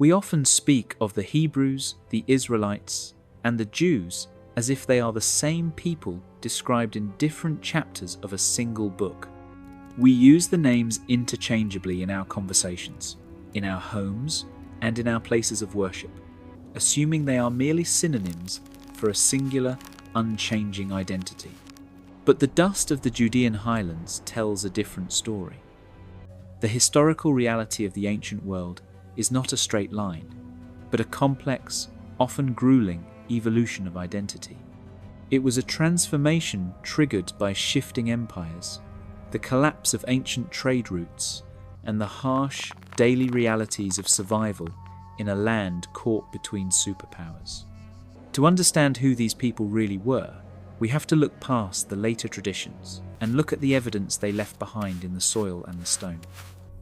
We often speak of the Hebrews, the Israelites, and the Jews as if they are the same people described in different chapters of a single book. We use the names interchangeably in our conversations, in our homes, and in our places of worship, assuming they are merely synonyms for a singular, unchanging identity. But the dust of the Judean highlands tells a different story. The historical reality of the ancient world is not a straight line, but a complex, often grueling evolution of identity. It was a transformation triggered by shifting empires, the collapse of ancient trade routes, and the harsh, daily realities of survival in a land caught between superpowers. To understand who these people really were, we have to look past the later traditions and look at the evidence they left behind in the soil and the stone.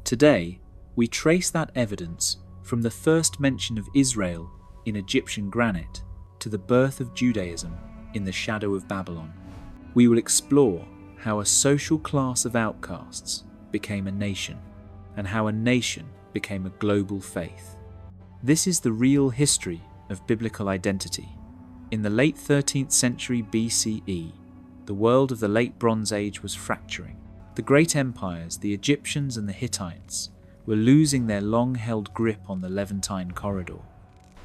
Today, we trace that evidence from the first mention of Israel in Egyptian granite to the birth of Judaism in the shadow of Babylon. We will explore how a social class of outcasts became a nation, and how a nation became a global faith. This is the real history of biblical identity. In the late 13th century BCE, the world of the Late Bronze Age was fracturing. The great empires, the Egyptians and the Hittites, were losing their long-held grip on the Levantine corridor.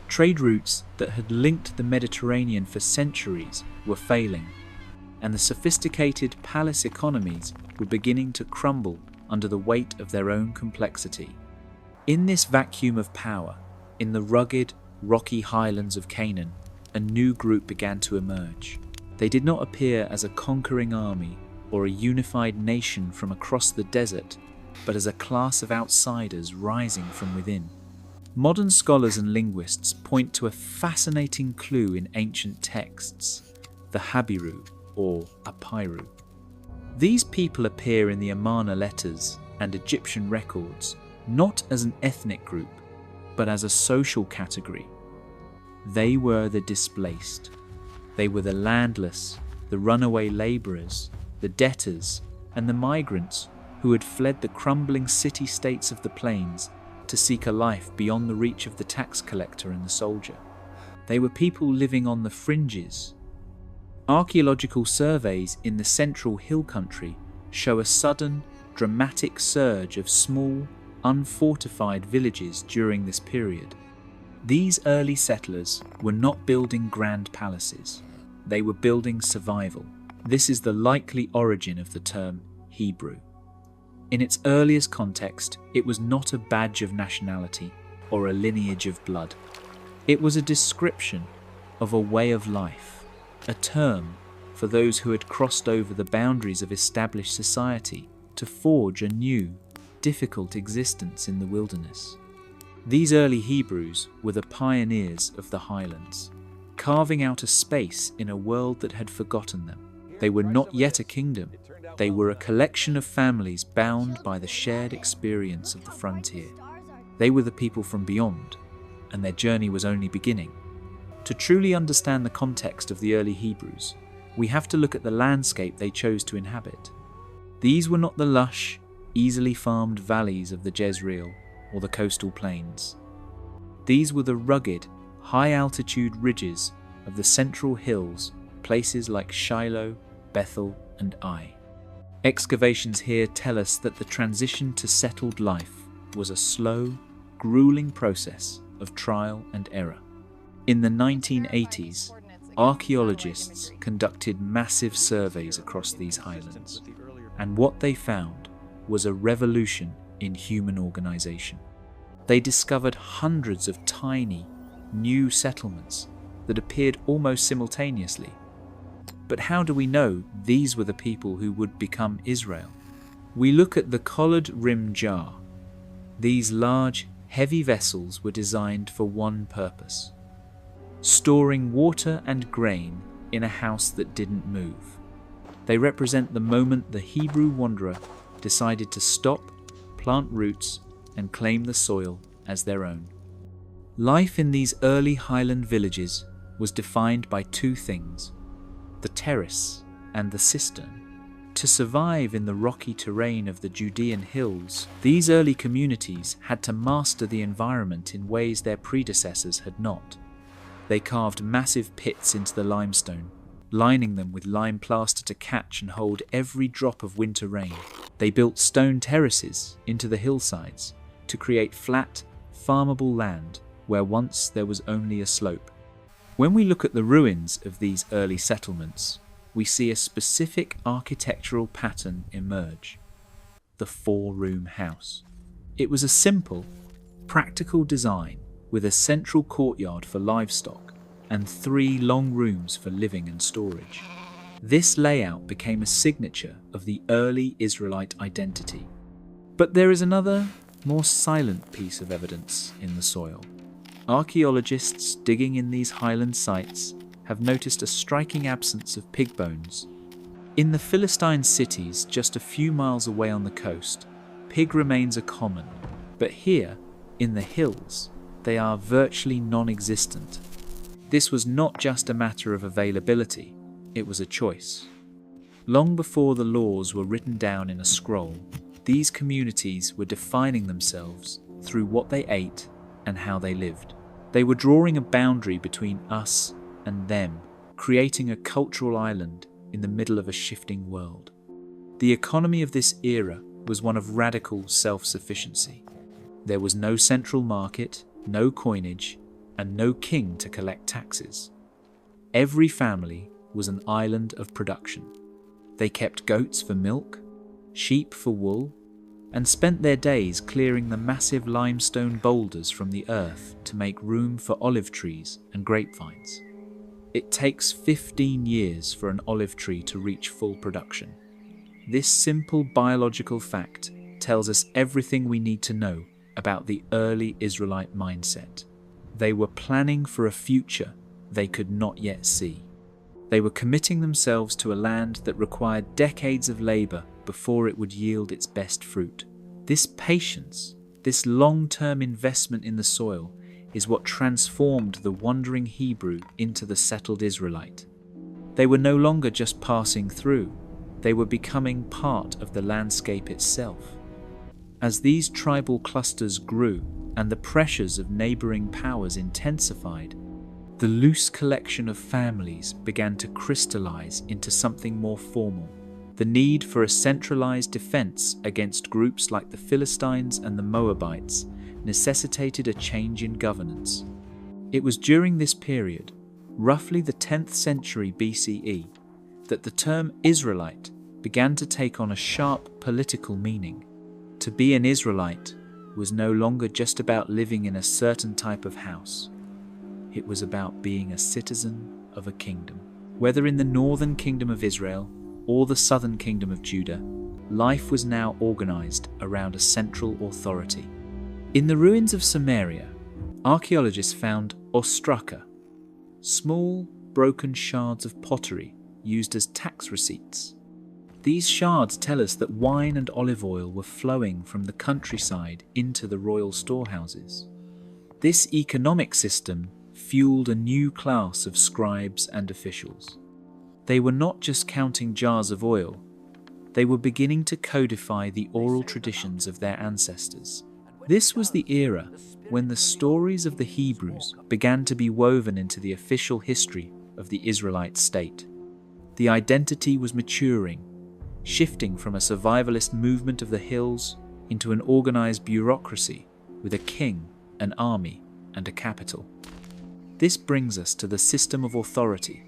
Trade routes that had linked the Mediterranean for centuries were failing, and the sophisticated palace economies were beginning to crumble under the weight of their own complexity. In this vacuum of power, in the rugged, rocky highlands of Canaan, a new group began to emerge. They did not appear as a conquering army or a unified nation from across the desert, but as a class of outsiders rising from within. Modern scholars and linguists point to a fascinating clue in ancient texts, the Habiru or Apiru. These people appear in the Amarna letters and Egyptian records not as an ethnic group, but as a social category. They were the displaced. They were the landless, the runaway labourers, the debtors, and the migrants who had fled the crumbling city-states of the plains to seek a life beyond the reach of the tax collector and the soldier. They were people living on the fringes. Archaeological surveys in the central hill country show a sudden, dramatic surge of small, unfortified villages during this period. These early settlers were not building grand palaces. They were building survival. This is the likely origin of the term Hebrew. In its earliest context, it was not a badge of nationality or a lineage of blood. It was a description of a way of life, a term for those who had crossed over the boundaries of established society to forge a new, difficult existence in the wilderness. These early Hebrews were the pioneers of the highlands, carving out a space in a world that had forgotten them. They were not yet a kingdom. They were a collection of families bound by the shared experience of the frontier. They were the people from beyond, and their journey was only beginning. To truly understand the context of the early Hebrews, we have to look at the landscape they chose to inhabit. These were not the lush, easily farmed valleys of the Jezreel or the coastal plains. These were the rugged, high-altitude ridges of the central hills, places like Shiloh, Bethel, and Ai. Excavations here tell us that the transition to settled life was a slow, grueling process of trial and error. In the 1980s, archaeologists conducted massive surveys across these highlands, and what they found was a revolution in human organization. They discovered hundreds of tiny, new settlements that appeared almost simultaneously. But how do we know these were the people who would become Israel? We look at the collared rim jar. These large, heavy vessels were designed for one purpose: storing water and grain in a house that didn't move. They represent the moment the Hebrew wanderer decided to stop, plant roots, and claim the soil as their own. Life in these early highland villages was defined by two things: the terrace and the cistern. To survive in the rocky terrain of the Judean hills, these early communities had to master the environment in ways their predecessors had not. They carved massive pits into the limestone, lining them with lime plaster to catch and hold every drop of winter rain. They built stone terraces into the hillsides to create flat, farmable land where once there was only a slope. When we look at the ruins of these early settlements, we see a specific architectural pattern emerge: the four-room house. It was a simple, practical design with a central courtyard for livestock and 3 long rooms for living and storage. This layout became a signature of the early Israelite identity. But there is another, more silent piece of evidence in the soil. Archaeologists digging in these highland sites have noticed a striking absence of pig bones. In the Philistine cities just a few miles away on the coast, pig remains are common, but here, in the hills, they are virtually non-existent. This was not just a matter of availability, it was a choice. Long before the laws were written down in a scroll, these communities were defining themselves through what they ate and how they lived. They were drawing a boundary between us and them, creating a cultural island in the middle of a shifting world. The economy of this era was one of radical self-sufficiency. There was no central market, no coinage, and no king to collect taxes. Every family was an island of production. They kept goats for milk, sheep for wool, and spent their days clearing the massive limestone boulders from the earth to make room for olive trees and grapevines. It takes 15 years for an olive tree to reach full production. This simple biological fact tells us everything we need to know about the early Israelite mindset. They were planning for a future they could not yet see. They were committing themselves to a land that required decades of labor before it would yield its best fruit. This patience, this long-term investment in the soil, is what transformed the wandering Hebrew into the settled Israelite. They were no longer just passing through, they were becoming part of the landscape itself. As these tribal clusters grew and the pressures of neighboring powers intensified, the loose collection of families began to crystallize into something more formal. The need for a centralized defense against groups like the Philistines and the Moabites necessitated a change in governance. It was during this period, roughly the 10th century BCE, that the term Israelite began to take on a sharp political meaning. To be an Israelite was no longer just about living in a certain type of house. It was about being a citizen of a kingdom. Whether in the northern kingdom of Israel or the southern kingdom of Judah, life was now organized around a central authority. In the ruins of Samaria, archaeologists found ostraka, small, broken shards of pottery used as tax receipts. These shards tell us that wine and olive oil were flowing from the countryside into the royal storehouses. This economic system fueled a new class of scribes and officials. They were not just counting jars of oil, they were beginning to codify the oral traditions of their ancestors. This was the era when the stories of the Hebrews began to be woven into the official history of the Israelite state. The identity was maturing, shifting from a survivalist movement of the hills into an organized bureaucracy with a king, an army, and a capital. This brings us to the system of authority.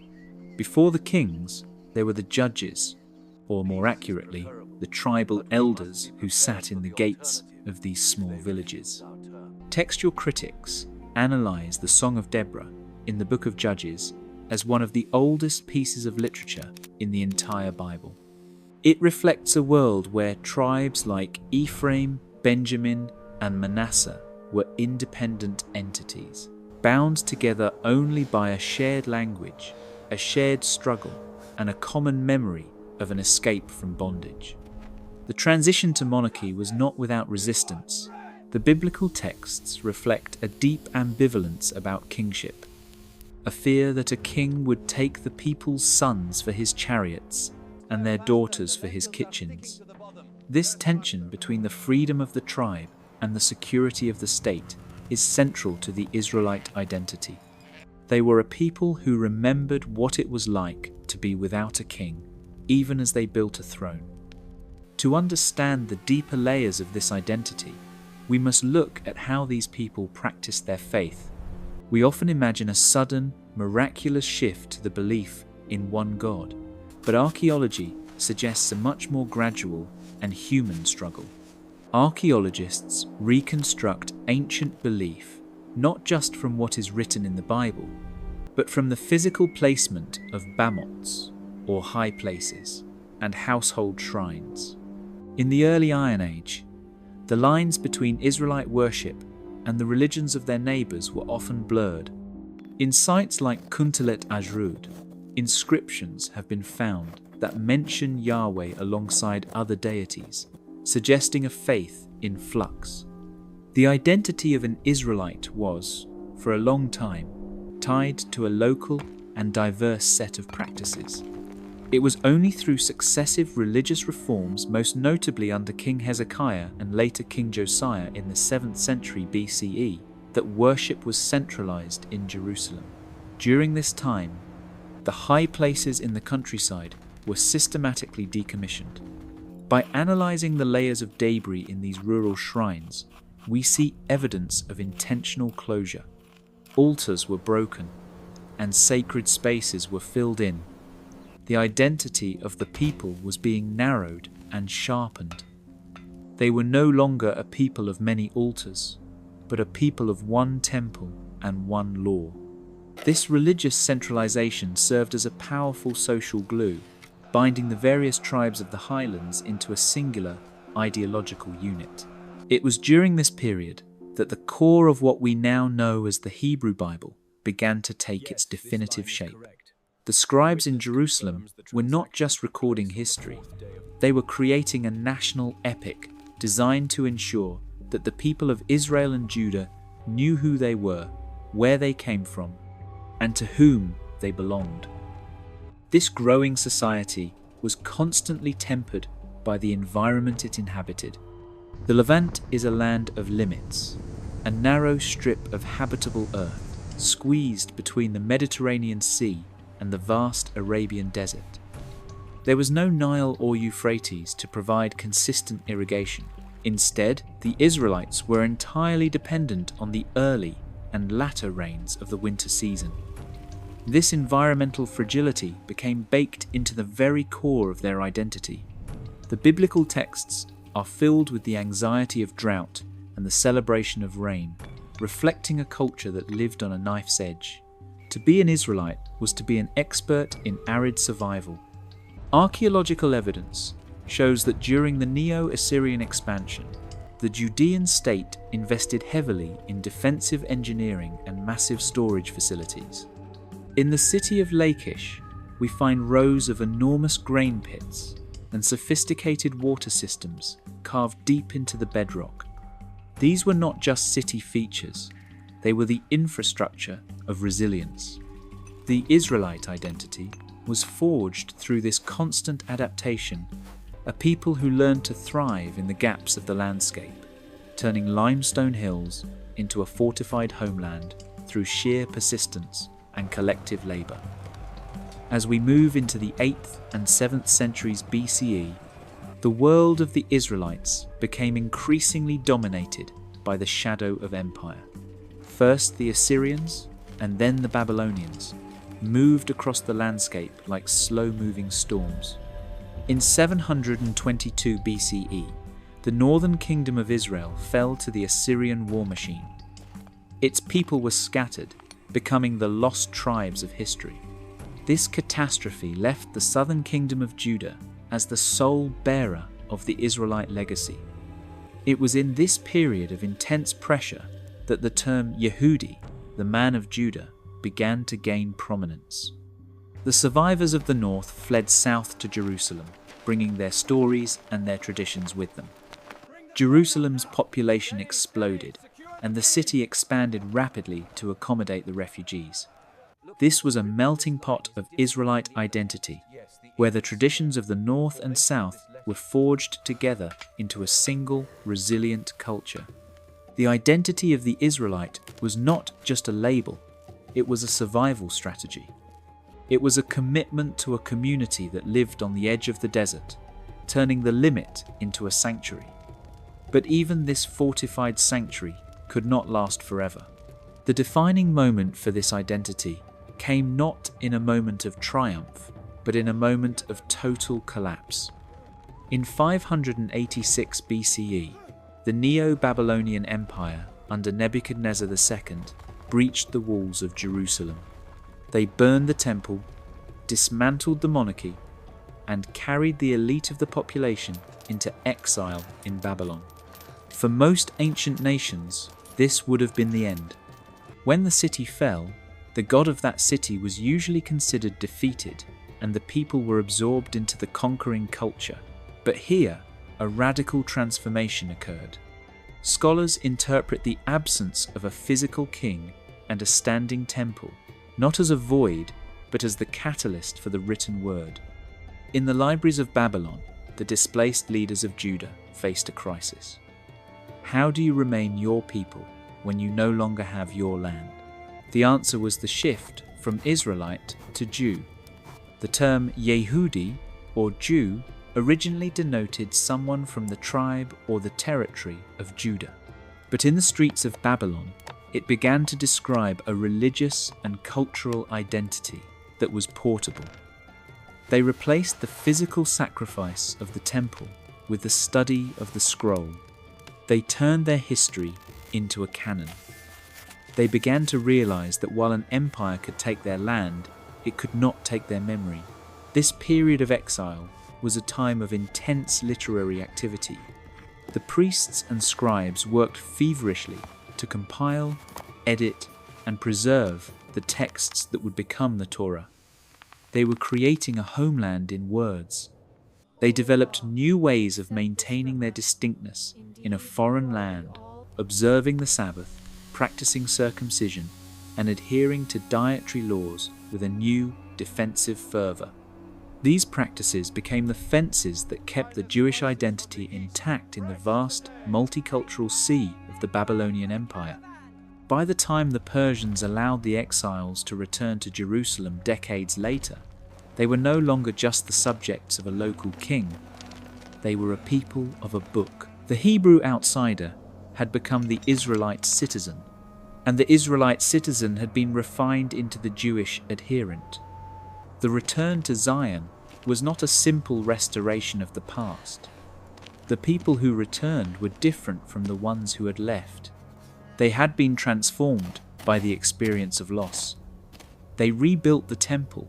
Before the kings, there were the judges, or more accurately, the tribal elders who sat in the gates of these small villages. Textual critics analyze the Song of Deborah in the book of Judges as one of the oldest pieces of literature in the entire Bible. It reflects a world where tribes like Ephraim, Benjamin, and Manasseh were independent entities, bound together only by a shared language, a shared struggle, and a common memory of an escape from bondage. The transition to monarchy was not without resistance. The biblical texts reflect a deep ambivalence about kingship, a fear that a king would take the people's sons for his chariots and their daughters for his kitchens. This tension between the freedom of the tribe and the security of the state is central to the Israelite identity. They were a people who remembered what it was like to be without a king, even as they built a throne. To understand the deeper layers of this identity, we must look at how these people practiced their faith. We often imagine a sudden, miraculous shift to the belief in one God, but archaeology suggests a much more gradual and human struggle. Archaeologists reconstruct ancient belief not just from what is written in the Bible, but from the physical placement of bamots, or high places, and household shrines. In the early Iron Age, the lines between Israelite worship and the religions of their neighbours were often blurred. In sites like Kuntalet Ajrud, inscriptions have been found that mention Yahweh alongside other deities, suggesting a faith in flux. The identity of an Israelite was, for a long time, tied to a local and diverse set of practices. It was only through successive religious reforms, most notably under King Hezekiah and later King Josiah in the 7th century BCE, that worship was centralized in Jerusalem. During this time, the high places in the countryside were systematically decommissioned. By analyzing the layers of debris in these rural shrines, we see evidence of intentional closure. Altars were broken, and sacred spaces were filled in. The identity of the people was being narrowed and sharpened. They were no longer a people of many altars, but a people of one temple and one law. This religious centralization served as a powerful social glue, binding the various tribes of the highlands into a singular ideological unit. It was during this period that the core of what we now know as the Hebrew Bible began to take its definitive shape. The scribes in Jerusalem were not just recording history, they were creating a national epic designed to ensure that the people of Israel and Judah knew who they were, where they came from, and to whom they belonged. This growing society was constantly tempered by the environment it inhabited. The Levant is a land of limits, a narrow strip of habitable earth, squeezed between the Mediterranean Sea and the vast Arabian desert. There was no Nile or Euphrates to provide consistent irrigation. Instead, the Israelites were entirely dependent on the early and latter rains of the winter season. This environmental fragility became baked into the very core of their identity. The biblical texts are filled with the anxiety of drought and the celebration of rain, reflecting a culture that lived on a knife's edge. To be an Israelite was to be an expert in arid survival. Archaeological evidence shows that during the Neo-Assyrian expansion, the Judean state invested heavily in defensive engineering and massive storage facilities. In the city of Lachish, we find rows of enormous grain pits and sophisticated water systems carved deep into the bedrock. These were not just city features, they were the infrastructure of resilience. The Israelite identity was forged through this constant adaptation, a people who learned to thrive in the gaps of the landscape, turning limestone hills into a fortified homeland through sheer persistence and collective labour. As we move into the 8th and 7th centuries BCE, the world of the Israelites became increasingly dominated by the shadow of empire. First the Assyrians, and then the Babylonians, moved across the landscape like slow-moving storms. In 722 BCE, the northern kingdom of Israel fell to the Assyrian war machine. Its people were scattered, becoming the lost tribes of history. This catastrophe left the southern kingdom of Judah as the sole bearer of the Israelite legacy. It was in this period of intense pressure that the term Yehudi, the man of Judah, began to gain prominence. The survivors of the north fled south to Jerusalem, bringing their stories and their traditions with them. Jerusalem's population exploded, and the city expanded rapidly to accommodate the refugees. This was a melting pot of Israelite identity, where the traditions of the North and South were forged together into a single, resilient culture. The identity of the Israelite was not just a label, it was a survival strategy. It was a commitment to a community that lived on the edge of the desert, turning the limit into a sanctuary. But even this fortified sanctuary could not last forever. The defining moment for this identity came not in a moment of triumph, but in a moment of total collapse. In 586 BCE, the Neo-Babylonian Empire under Nebuchadnezzar II breached the walls of Jerusalem. They burned the temple, dismantled the monarchy, and carried the elite of the population into exile in Babylon. For most ancient nations, this would have been the end. When the city fell, the god of that city was usually considered defeated, and the people were absorbed into the conquering culture. But here, a radical transformation occurred. Scholars interpret the absence of a physical king and a standing temple, not as a void, but as the catalyst for the written word. In the libraries of Babylon, the displaced leaders of Judah faced a crisis. How do you remain your people when you no longer have your land? The answer was the shift from Israelite to Jew. The term Yehudi, or Jew, originally denoted someone from the tribe or the territory of Judah. But in the streets of Babylon, it began to describe a religious and cultural identity that was portable. They replaced the physical sacrifice of the temple with the study of the scroll. They turned their history into a canon. They began to realize that while an empire could take their land, it could not take their memory. This period of exile was a time of intense literary activity. The priests and scribes worked feverishly to compile, edit, and preserve the texts that would become the Torah. They were creating a homeland in words. They developed new ways of maintaining their distinctness in a foreign land, observing the Sabbath, practicing circumcision, and adhering to dietary laws with a new defensive fervor. These practices became the fences that kept the Jewish identity intact in the vast, multicultural sea of the Babylonian Empire. By the time the Persians allowed the exiles to return to Jerusalem decades later, they were no longer just the subjects of a local king. They were a people of a book. The Hebrew outsider had become the Israelite citizen, and the Israelite citizen had been refined into the Jewish adherent. The return to Zion was not a simple restoration of the past. The people who returned were different from the ones who had left. They had been transformed by the experience of loss. They rebuilt the temple,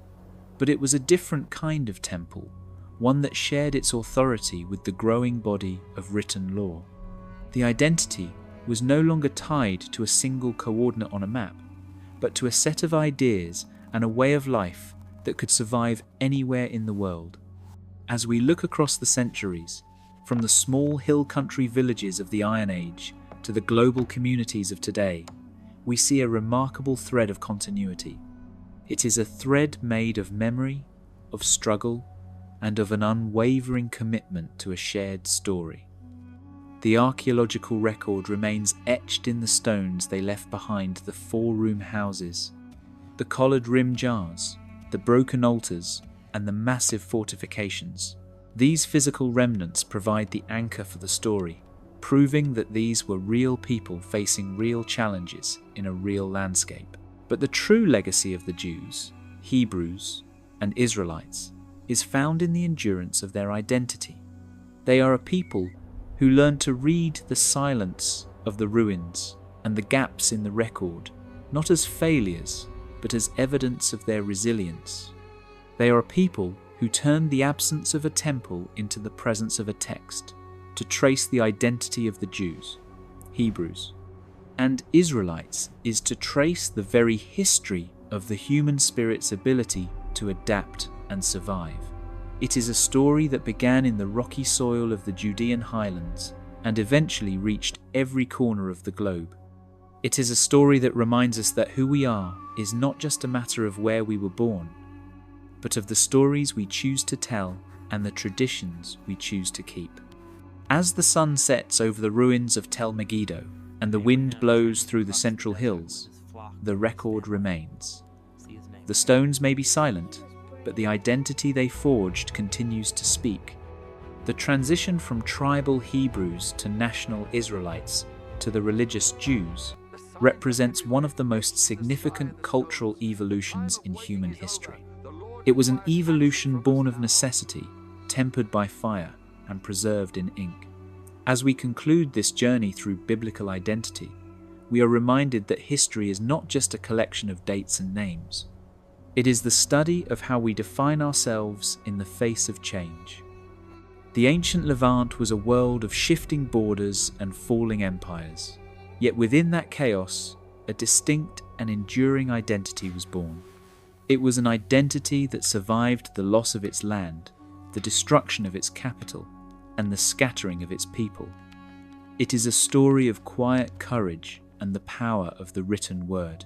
but it was a different kind of temple, one that shared its authority with the growing body of written law. The identity was no longer tied to a single coordinate on a map, but to a set of ideas and a way of life that could survive anywhere in the world. As we look across the centuries, from the small hill country villages of the Iron Age to the global communities of today, we see a remarkable thread of continuity. It is a thread made of memory, of struggle, and of an unwavering commitment to a shared story. The archaeological record remains etched in the stones they left behind the four-room houses, the collared rim jars, the broken altars, and the massive fortifications. These physical remnants provide the anchor for the story, proving that these were real people facing real challenges in a real landscape. But the true legacy of the Jews, Hebrews, and Israelites is found in the endurance of their identity. They are a people who learned to read the silence of the ruins and the gaps in the record, not as failures, but as evidence of their resilience. They are a people who turned the absence of a temple into the presence of a text, to trace the identity of the Jews, Hebrews. And Israelites is to trace the very history of the human spirit's ability to adapt and survive. It is a story that began in the rocky soil of the Judean highlands and eventually reached every corner of the globe. It is a story that reminds us that who we are is not just a matter of where we were born, but of the stories we choose to tell and the traditions we choose to keep. As the sun sets over the ruins of Tel Megiddo and the wind blows through the central hills, the record remains. The stones may be silent, but the identity they forged continues to speak. The transition from tribal Hebrews to national Israelites to the religious Jews represents one of the most significant cultural evolutions in human history. It was an evolution born of necessity, tempered by fire, and preserved in ink. As we conclude this journey through biblical identity, we are reminded that history is not just a collection of dates and names. It is the study of how we define ourselves in the face of change. The ancient Levant was a world of shifting borders and falling empires. Yet within that chaos, a distinct and enduring identity was born. It was an identity that survived the loss of its land, the destruction of its capital, and the scattering of its people. It is a story of quiet courage and the power of the written word.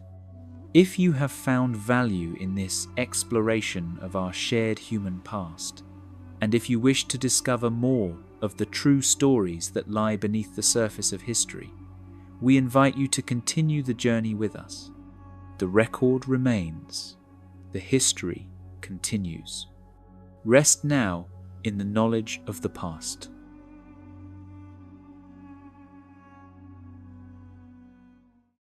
If you have found value in this exploration of our shared human past, and if you wish to discover more of the true stories that lie beneath the surface of history, we invite you to continue the journey with us. The record remains. The history continues. Rest now in the knowledge of the past.